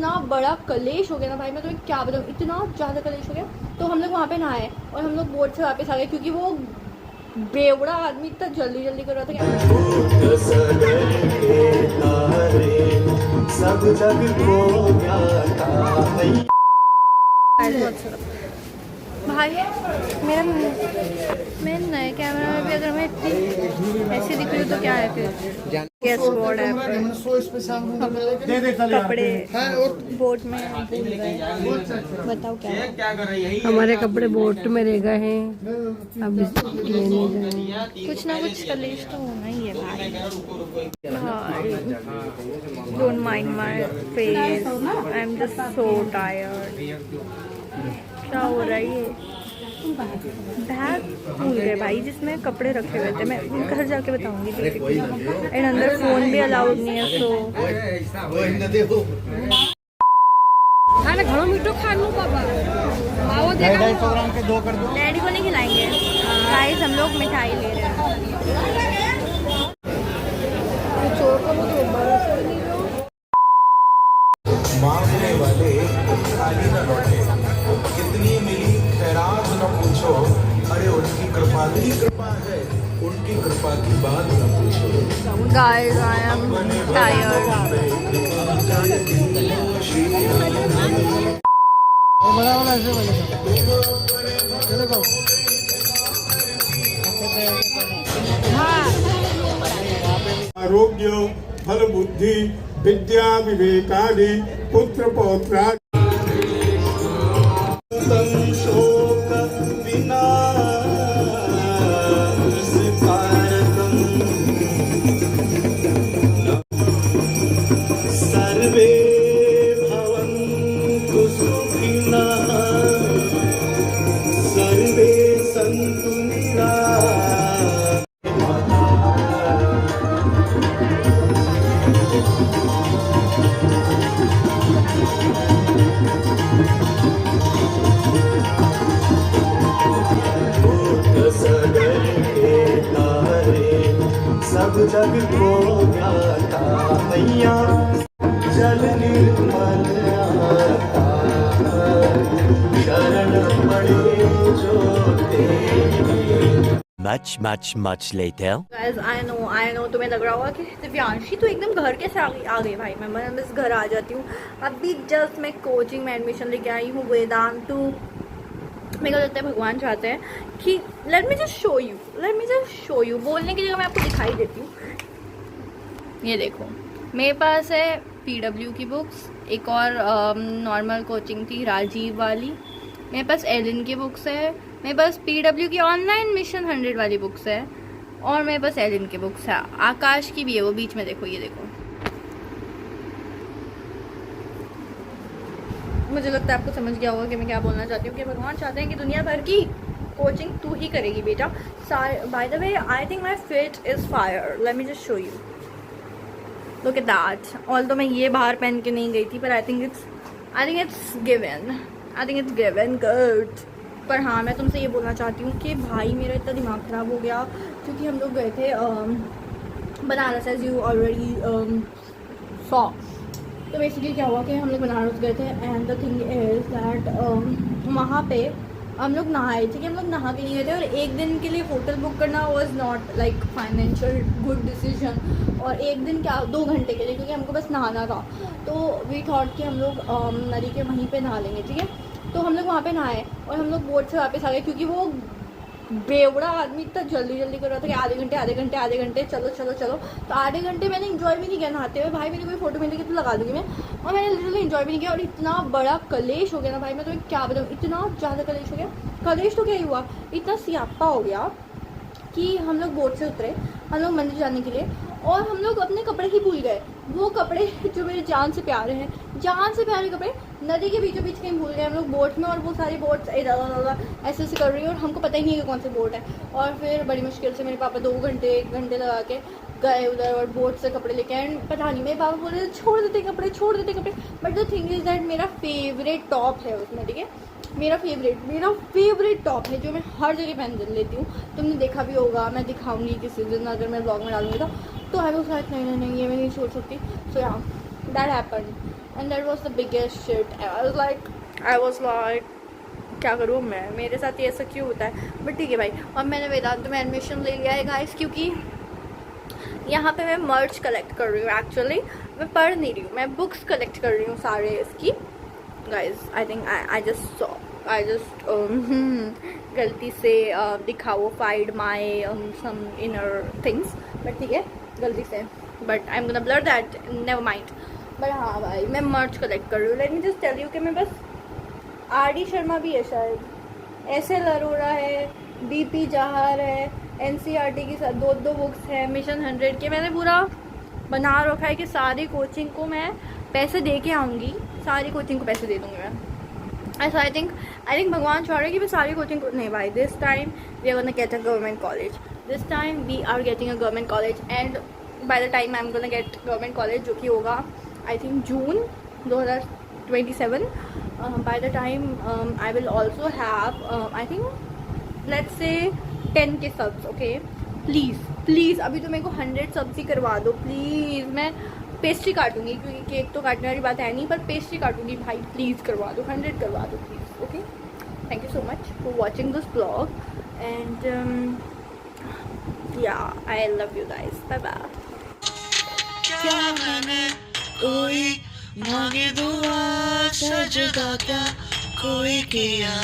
इतना बड़ा कलेश हो गया ना भाई, मैं तुम्हें क्या बताऊँ, इतना ज़्यादा कलेश हो गया। तो हम लोग वहाँ पे नहाए और हम लोग बोट से वापस आ गए, क्योंकि वो बेवड़ा आदमी इतना जल्दी जल्दी कर रहा था भाई। मेरा मैं नए कैमरा में भी अगर मैं इतनी ऐसी दिख रही हूँ तो क्या है फिर। यस बोर्ड है कपड़े बोट में भूल गए, बताओ क्या हमारे कपड़े बोट में रह गए हैं, अब लेने जाएंगे। कुछ ना कुछ कलेश तो होना ही है भाई। Don't mind my face, I am just so tired. क्या हो रहा है ये? बैग भूल गए भाई जिसमें कपड़े रखे हुए थे, मैं घर जाके बताऊंगी। एंड अंदर फोन भी अलाउड नहीं है, सो खाना घरों मीठो खा लूं पापा, माओ देगा 250 ग्राम के 2 कर दो। डैडी को नहीं खिलाएंगे गाइस, हम लोग मिठाई ले रहे हैं। मांगने वाले खाली न लौटे, कितनी मिली खैरात न पूछो, अरे उनकी कृपा है, उनकी कृपा की बात न पूछो। Guys I am tired. बड़ा वाला ऐसे वाला देखो। आरोग्य फल बुद्धि विद्या विवेकादि पुत्र पौत्रा शोक विनाशकारकं सर्वे भवन्तु सुखिनः, सर्वे सन्तु सब जग को ज्ञाता मैया, जल निर्मल आता, शरण पड़े जो तेरी। Much later. Guys I know तुम्हें लग रहा होगा कि दिव्यांशी तो एकदम घर कैसे आ गई भाई। मैं बस घर आ जाती हूँ। अभी जस्ट मैं कोचिंग में एडमिशन लेके आई हूँ वेदांतु। मेरे को लगता है भगवान चाहते हैं कि late me just show you. बोलने की जगह मैं आपको दिखाई देती हूँ। ये देखो मेरे पास है PW की बुक्स, एक और नॉर्मल कोचिंग थी राजीव वाली, मेरे पास एलिन की बुक्स है, मेरे पास PW की ऑनलाइन मिशन 100 वाली बुक्स है, और मेरे पास एलिन की बुक्स है। आकाश की भी है वो बीच में, देखो ये देखो। मुझे लगता है आपको समझ गया होगा कि मैं क्या बोलना चाहती हूँ कि भगवान चाहते हैं कि दुनिया भर की कोचिंग तू ही करेगी बेटा। By the way I think my fit is fire, late me just show you, look at that. Although मैं ये बाहर पहन के नहीं गई थी, पर I think it's given good. पर हाँ मैं तुमसे ये बोलना चाहती हूँ कि भाई मेरा इतना दिमाग ख़राब हो गया, क्योंकि हम लोग गए थे Banaras, as you already saw. तो बेसिकली क्या हुआ कि हम लोग बनारस गए थे, and the thing is that वहाँ पे हम लोग नहाए थे कि हम लोग नहा के नहीं गए थे, और एक दिन के लिए होटल बुक करना was not like financial good decision. और एक दिन क्या 2 घंटे के लिए, क्योंकि हमको बस नहाना था। तो वी थॉट कि हम लोग नदी के वहीं पे नहा लेंगे, ठीक है। तो हम लोग वहाँ पे नहाए और हम लोग बोट से वापस आ गए, क्योंकि वो बेवड़ा आदमी इतना जल्दी जल्दी कर रहा था कि आधे घंटे चलो। तो आधे घंटे मैंने इन्जॉय भी नहीं किया नहाते हुए भाई। मेरी कोई फोटो मिलेगी तो लगा दूंगी मैं, और मैंने लिटरली इन्जॉय भी नहीं किया। और इतना बड़ा कलेश हो गया ना भाई, मैं तुम्हें क्या बताऊँ, इतना ज़्यादा कलेश हो गया। कलेश तो क्या ही हुआ, इतना सियापा हो गया कि हम लोग बोट से उतरे, हम लोग मंदिर जाने के लिए, और हम लोग अपने कपड़े ही भूल गए। वो कपड़े जो मेरे जान से प्यारे हैं, जान से प्यारे कपड़े नदी के बीचों बीच कहीं भूल गए हम लोग बोट में। और वो सारी बोट्स ऐसे कर रही है और हमको पता ही नहीं है कि कौन सी बोट है। और फिर बड़ी मुश्किल से मेरे पापा 1 घंटे लगा के गए उधर और बोट से कपड़े लेके आए। पता नहीं मेरे पापा बोल रहे छोड़ देते कपड़े। But the thing is that मेरा फेवरेट टॉप है उसमें, ठीक है। मेरा फेवरेट टॉप है जो मैं हर जगह पहन लेती हूँ। तुमने देखा भी होगा, मैं दिखाऊंगी किसी दिन अगर मैं ब्लॉग में डालूंगी तो आई वो शायद नहीं ये मैं नहीं छोड़ सकती। सो या that happen. And that was the biggest shit. I was like क्या करूँ मैं, मेरे साथ ये ऐसा क्यों होता है, बट ठीक है भाई। और मैंने वेदांत में एडमिशन ले लिया है गाइस, क्योंकि यहाँ पे मैं मर्च कलेक्ट कर रही हूँ। एक्चुअली मैं पढ़ नहीं रही हूँ, मैं बुक्स कलेक्ट कर रही हूँ सारे इसकी guys. I think I just गलती से दिखाओ find my some inner things, but ठीक है गलती से, but I am gonna blur that, never mind. But हाँ भाई मैं मर्च कलेक्ट कर रही हूँ। Let me just tell you कि मैं बस आर.डी. शर्मा भी है शायद, एस.एल. अरोड़ा है, बी.पी. जहार है, एन.सी.आर.टी. की 2 बुक्स है, मिशन 100 के मैंने पूरा बना रखा है कि सारी कोचिंग को मैं पैसे दे के आऊँगी, सारी कोचिंग को पैसे दे दूँगी मैं ऐसा। आई थिंक भगवान चाह रहे हैं कि मैं सारी कोचिंग को, नहीं भाई this time we are gonna get a government college, this time we are getting a government college and by the time I am gonna get government college, जो कि होगा I think June 2027। by the time I will also have I think let's say 10K subs, okay please अभी तो मेरे को 100 subs ही करवा दो please. मैं पेस्ट्री काटूंगी क्योंकि केक तो काटने वाली बात है नहीं, पर पेस्ट्री काटूंगी भाई, प्लीज़ करवा दो, 100 करवा दो please. Okay, thank you so much for watching this blog and yeah I love you guys, bye bye. क्या मैंने कोई मांगी दुआ सजदा क्या कोई किया